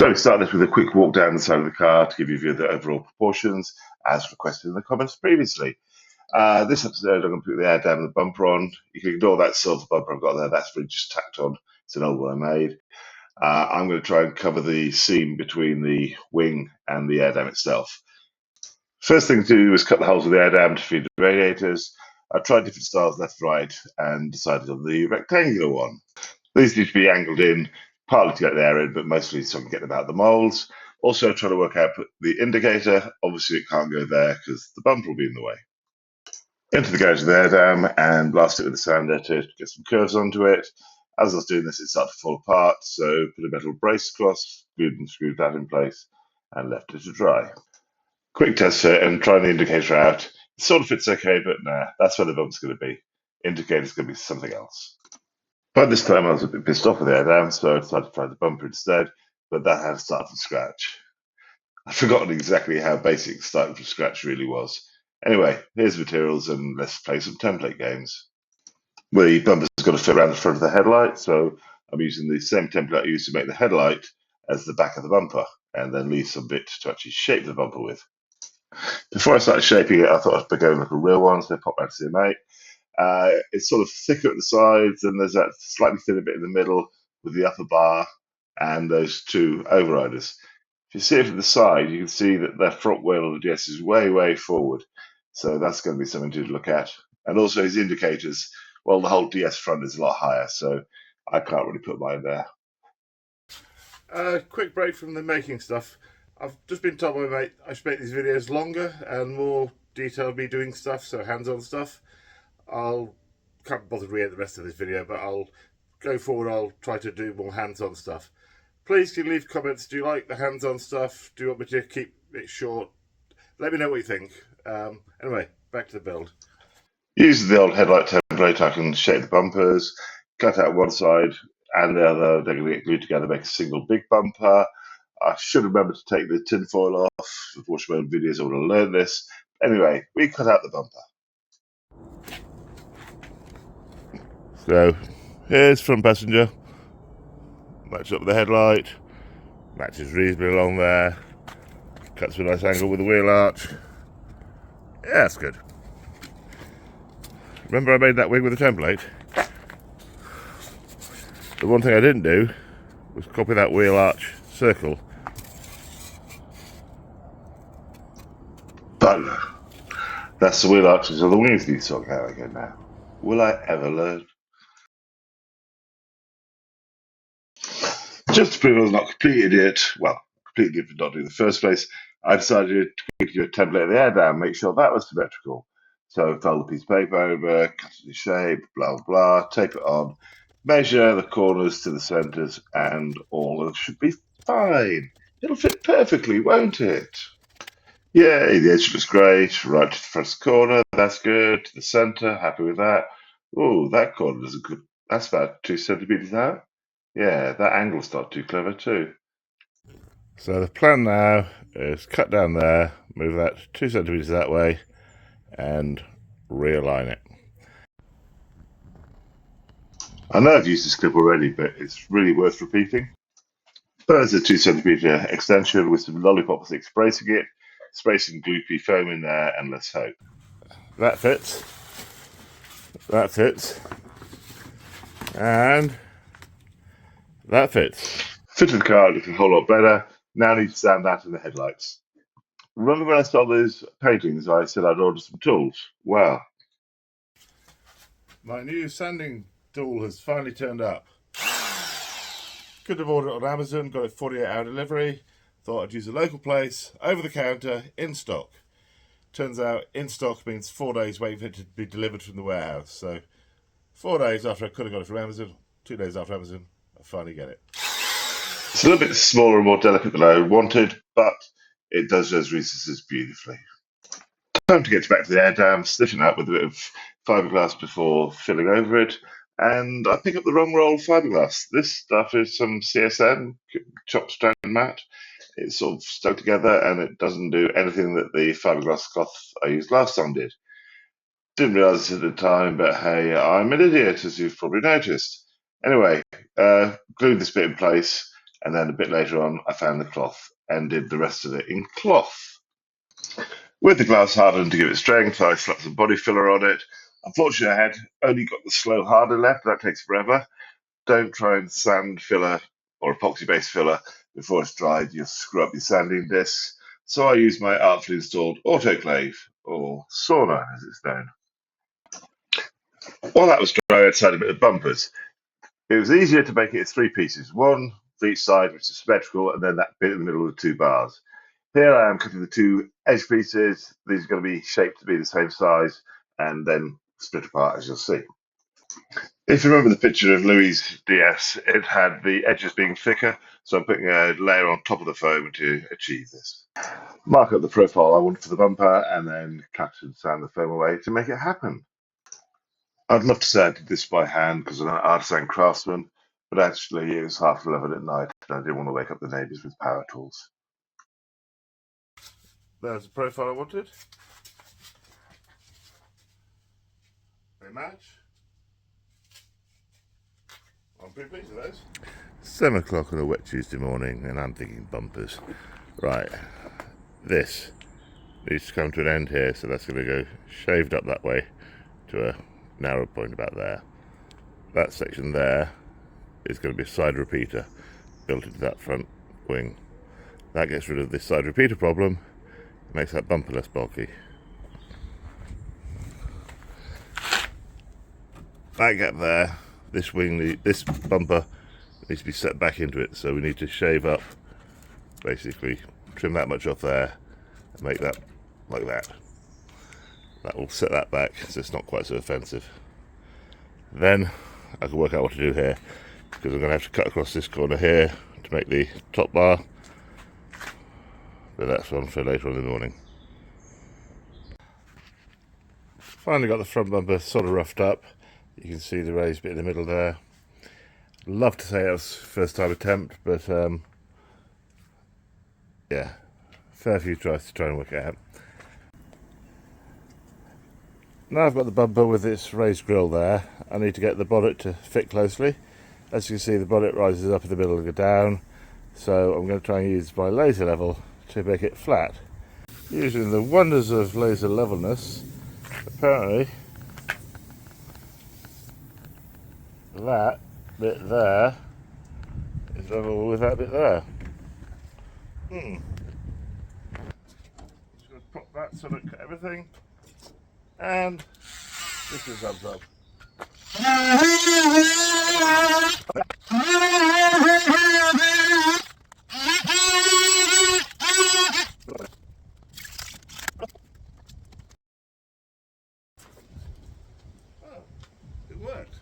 So we start this with a quick walk down the side of the car to give you a view of the overall proportions, as requested in the comments previously. This episode, I'm going to put the Airdam and the bumper on. You can ignore that silver bumper I've got there. That's really just tacked on. It's an old one I made. I'm going to try and cover the seam between the wing and the Airdam itself. First thing to do is cut the holes with the Airdam to feed the radiators. I tried different styles left, right, and decided on the rectangular one. These need to be angled in, partly to get the air in, but mostly so I can get them out the moulds. Also, trying to work out the indicator. Obviously, it can't go there because the bumper will be in the way. Into the garage of the Airdam and blast it with a sander to get some curves onto it. As I was doing this, it started to fall apart, so put a metal brace across, glued and screwed that in place, and left it to dry. Quick test fit and trying the indicator out. It sort of fits okay, but nah, that's where the bumper's going to be. Indicator's going to be something else. By this time, I was a bit pissed off with the Airdam, so I decided to try the bumper instead, but that had to start from scratch. I'd forgotten exactly how basic starting from scratch really was. Anyway, here's the materials and let's play some template games. The bumper's got to fit around the front of the headlight, so I'm using the same template I used to make the headlight as the back of the bumper, and then leave some bit to actually shape the bumper with. Before I started shaping it, I thought I'd go and look at real ones, so I popped round to CMA. It's sort of thicker at the sides, and there's that slightly thinner bit in the middle with the upper bar and those two overriders. If you see it from the side, you can see that the front wheel of the DS is way, way forward. So that's going to be something to look at. And also his indicators, well, the whole DS front is a lot higher, so I can't really put mine there. Quick break from the making stuff. I've just been told by my mate I should make these videos longer and more detailed me doing stuff, so hands-on stuff. Can't bother to read the rest of this video, but I'll go forward. I'll try to do more hands-on stuff. Please do leave comments. Do you like the hands-on stuff? Do you want me to keep it short? Let me know what you think. Anyway, back to the build. Using the old headlight template, I can shape the bumpers, cut out one side and the other. They're going to get glued together, make a single big bumper. I should remember to take the tin foil off. I've watched my own videos, I would have learned this. Anyway, we cut out the bumper. So here's front passenger, matches up with the headlight, matches reasonably along there, cuts to a nice angle with the wheel arch. Yeah, that's good. Remember I made that wing with the template? The one thing I didn't do was copy that wheel arch circle. But that's the wheel arches of the wings need to sort out again now. Will I ever learn? Just to prove I was not a complete idiot, well, complete idiot for not doing it in the first place, I decided to quickly do a template of the Airdam, make sure that was symmetrical. So fold a piece of paper over, cut it in shape, blah, blah, tape it on, measure the corners to the centres, and all of it should be fine. It'll fit perfectly, won't it? Yay, the edge looks great. Right to the first corner, that's good. To the centre, happy with that. Oh, that corner is good. That's about 2 centimetres out. Yeah, that angle's not too clever too. So the plan now is cut down there, move that 2 centimetres that way, and realign it. I know I've used this clip already, but it's really worth repeating. There's a 2 centimetre extension with some lollipop sticks bracing it, spray some gloopy foam in there, and let's hope. That fits. That fits. And that fits. Fitted the car looking a whole lot better. Now I need to sand that in the headlights. Remember when I saw those paintings, I said I'd order some tools? Well, my new sanding tool has finally turned up. Could have ordered it on Amazon, got it 48-hour delivery. Thought I'd use a local place, over the counter, in stock. Turns out in stock means 4 days waiting for it to be delivered from the warehouse. So 4 days after I could have got it from Amazon, 2 days after Amazon, I finally get it. It's a little bit smaller and more delicate than I wanted, but it does those recesses beautifully. Time to get back to the Airdam, stiffen up with a bit of fiberglass before filling over it, and I pick up the wrong roll of fiberglass. This stuff is some CSN, chopped strand mat. It's sort of stuck together and it doesn't do anything that the fiberglass cloth I used last time did. Didn't realise it at the time, but hey, I'm an idiot, as you've probably noticed. Anyway, glued this bit in place, and then a bit later on I found the cloth and did the rest of it in cloth. With the glass hardened to give it strength, I slapped some body filler on it. Unfortunately, I had only got the slow harder left. That takes forever. Don't try and sand filler or epoxy-based filler before it's dried. You'll screw up your sanding discs. So I used my artfully installed autoclave, or sauna as it's known. While that was dry, I'd sand a bit of bumpers. It was easier to make it in three pieces, one for each side, which is symmetrical, and then that bit in the middle of the two bars. Here I am cutting the two edge pieces. These are going to be shaped to be the same size and then split apart, as you'll see. If you remember the picture of Louis' DS, it had the edges being thicker, so I'm putting a layer on top of the foam to achieve this. Mark up the profile I want for the bumper and then cut and sand the foam away to make it happen. I'd love to say I did this by hand because I'm an artisan craftsman, but actually it was half 11 at night and I didn't want to wake up the neighbours with power tools. There's the profile I wanted. They match. I'm pretty pleased with those. 7 o'clock on a wet Tuesday morning and I'm thinking bumpers. Right, this needs to come to an end here, so that's going to go shaved up that way to a narrow point about there. That section there is going to be a side repeater built into that front wing. That gets rid of this side repeater problem, makes that bumper less bulky. That gap there, this bumper needs to be set back into it, so we need to shave up, basically trim that much off there and make that like that. That will set that back so it's not quite so offensive. Then I can work out what to do here, because I'm going to have to cut across this corner here to make the top bar, but that's one for later on in the morning. Finally got the front bumper sort of roughed up. You can see the raised bit in the middle there. Love to say it was first time attempt, but yeah, fair few tries to try and work it out. Now I've got the bumper with its raised grille there, I need to get the bonnet to fit closely. As you can see, the bonnet rises up in the middle and go down, so I'm going to try and use my laser level to make it flat. Using the wonders of laser levelness, apparently that bit there is level with that bit there. Just going to pop that so I don't cut everything. And this is up. It worked.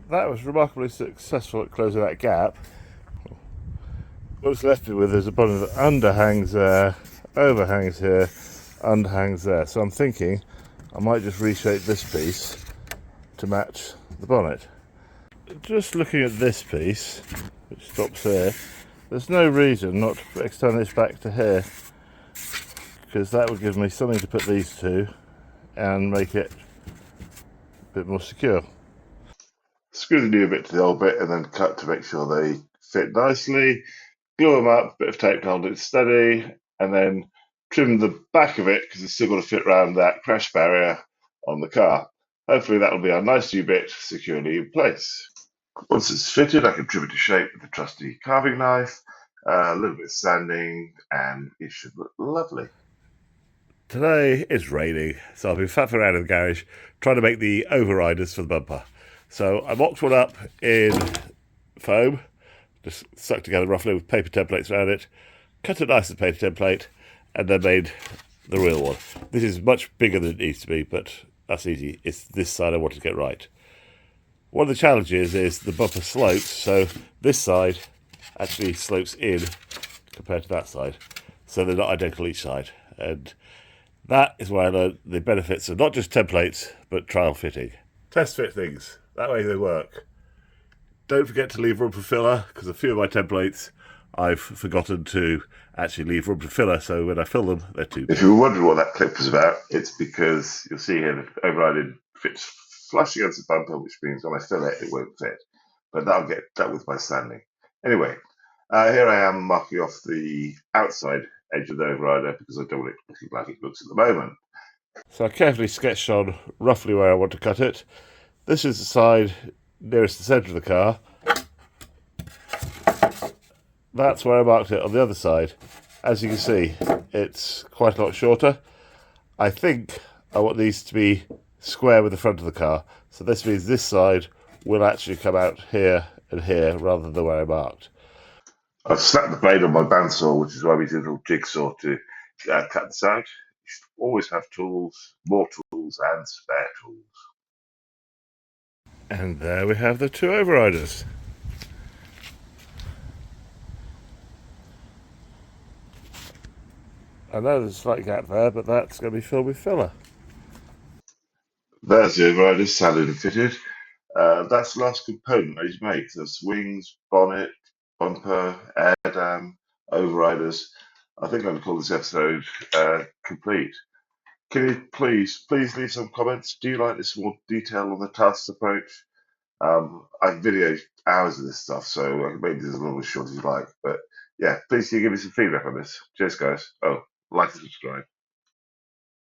That was remarkably successful at closing that gap. What's left with is a bonnet that underhangs there, overhangs here, underhangs there. So I'm thinking I might just reshape this piece to match the bonnet. Just looking at this piece, which stops here, there's no reason not to extend this back to here, because that would give me something to put these to and make it a bit more secure. Screw the new bit to the old bit and then cut to make sure they fit nicely. Glue them up, bit of tape to hold it steady, and then trim the back of it because it's still got to fit around that crash barrier on the car. Hopefully that will be our nice new bit securely in place. Once it's fitted, I can trim it to shape with a trusty carving knife, a little bit of sanding, and it should look lovely. Today is raining, so I've been faffing around in the garage trying to make the overriders for the bumper. So I mocked one up in foam, just stuck together roughly with paper templates around it, cut it nice as paper template, and then made the real one. This is much bigger than it needs to be, but that's easy. It's this side I wanted to get right. One of the challenges is the bumper slopes, so this side actually slopes in compared to that side, so they're not identical each side. And that is where I learned the benefits of not just templates, but trial fitting. Test fit things, that way they work. Don't forget to leave room for filler, because a few of my templates I've forgotten to actually leave room for filler, so when I fill them, they're too big. If you were wondering what that clip was about, it's because you'll see here the overriding fits flush against the bumper, which means when I fill it, it won't fit. but that'll get dealt with by sanding. Anyway, here I am marking off the outside edge of the overrider because I don't want it looking like it looks at the moment. So I carefully sketched on roughly where I want to cut it. This is the side nearest the centre of the car. That's where I marked it on the other side. As you can see, it's quite a lot shorter. I think I want these to be square with the front of the car. So this means this side will actually come out here and here rather than where I marked. I've snapped the blade on my bandsaw, which is why we did a little jigsaw to cut this out. You should always have tools, more tools, and spare tools. And there we have the two overriders. I know there's a slight gap there, but that's going to be filled with filler. There's the overrider, sanded and fitted. That's the last component I need to make. There's wings, bonnet, bumper, air dam, overriders. I think I'm going to call this episode complete. Can you please leave some comments? Do you like this more detail on the tasks approach? I've videoed hours of this stuff, so I can make this as long as short as you like. But yeah, please do give me some feedback on this. Cheers, guys. Oh, like and subscribe.